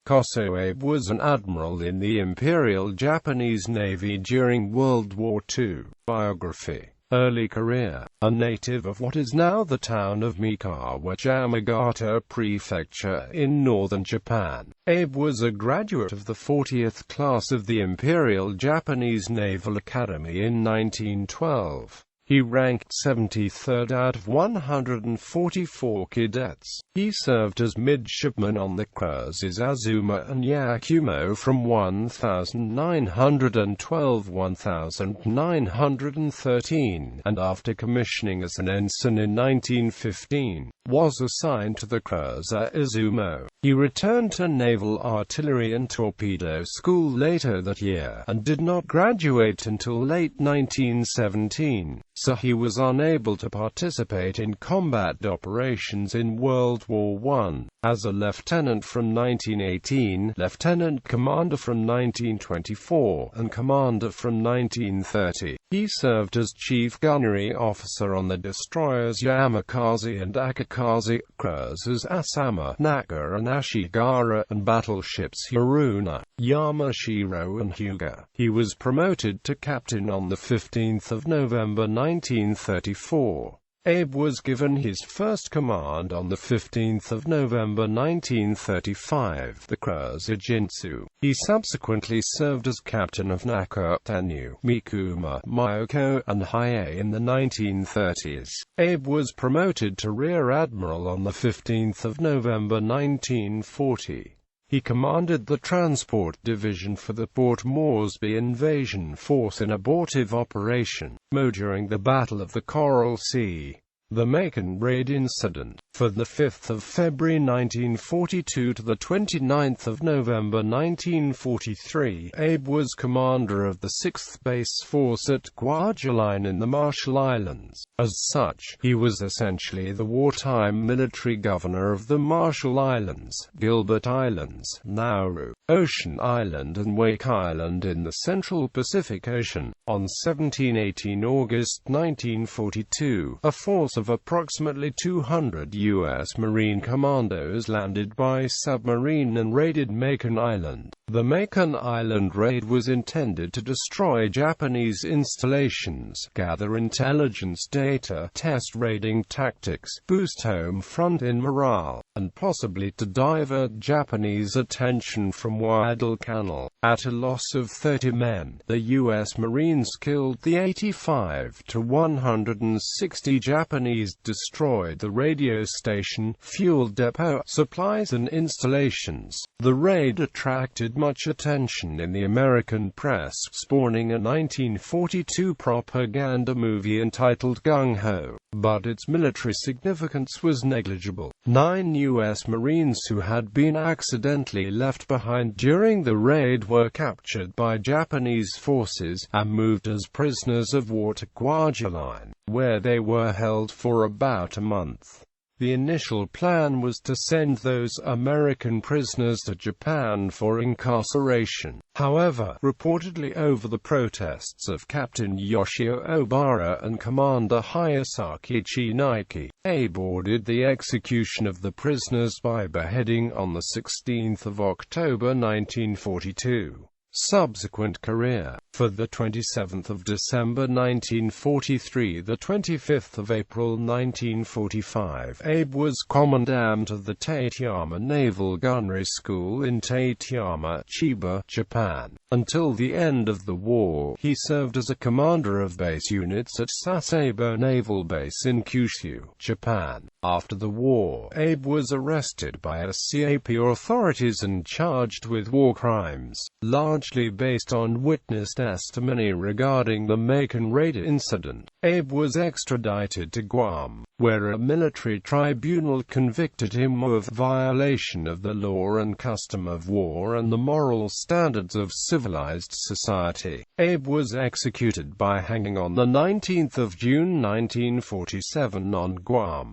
Kōsō Abe was an admiral in the Imperial Japanese Navy during World War II. Biography. Early career. A native of what is now the town of Mikawa, Yamagata Prefecture, in northern Japan, Abe was a graduate of the 40th class of the Imperial Japanese Naval Academy in 1912. He ranked 73rd out of 144 cadets. He served as midshipman on the cruises Azuma and Yakumo from 1912–1913, and after commissioning as an ensign in 1915, was assigned to the cruiser Izumo. He returned to Naval Artillery and Torpedo School later that year, and did not graduate until late 1917, so he was unable to participate in combat operations in World War I. As a lieutenant from 1918, lieutenant commander from 1924, and commander from 1930, he served as chief gunnery officer on the destroyers Yamakaze and Akakaze, cruisers Asama, Naka and Ashigara, and battleships Haruna, Yamashiro and Hyuga. He was promoted to captain on 15 November 1934. Abe was given his first command on 15 November 1935, the cruiser Jinsu. He subsequently served as captain of Naka, Tanu, Mikuma, Myoko, and Hiei in the 1930s. Abe was promoted to rear admiral on 15 November 1940. He commanded the transport division for the Port Moresby invasion force in abortive Operation Mo during the Battle of the Coral Sea. The Megane raid incident. For the 5th of February 1942 to the 29th of November 1943, Abe was commander of the 6th Base Force at Kwajalein in the Marshall Islands. As such, he was essentially the wartime military governor of the Marshall Islands, Gilbert Islands, Nauru, Ocean Island and Wake Island in the Central Pacific Ocean. On 17–18 August 1942, a force of approximately 200 U.S. Marine commandos landed by submarine and raided Megane Island. The Megane Island raid was intended to destroy Japanese installations, gather intelligence data, test raiding tactics, boost home front in morale, and possibly to divert Japanese attention from Guadalcanal. At a loss of 30 men, the U.S. Marines killed the 85 to 160 Japanese, destroyed the radio station, fuel depot, supplies and installations. The raid attracted much attention in the American press, spawning a 1942 propaganda movie entitled Gung Ho, but its military significance was negligible. 9 U.S. Marines who had been accidentally left behind during the raid were captured by Japanese forces, and moved as prisoners of war to Kwajalein, where they were held for about a month. The initial plan was to send those American prisoners to Japan for incarceration. However, reportedly over the protests of Captain Yoshio Obara and Commander Hayasaki Chinaki, Abe ordered the execution of the prisoners by beheading on 16 October 1942. Subsequent career. For the 27th of December 1943 the 25th of April 1945, Abe was commandant of the Tateyama Naval Gunnery School in Tateyama, Chiba, Japan. Until the end of the war, he served as a commander of base units at Sasebo Naval Base in Kyushu, Japan. After the war, Abe was arrested by SCAP authorities and charged with war crimes, largely based on witness testimony regarding the Megane raid incident. Abe was extradited to Guam, where a military tribunal convicted him of violation of the law and custom of war and the moral standards of civilized society. Abe was executed by hanging on 19 June 1947 on Guam.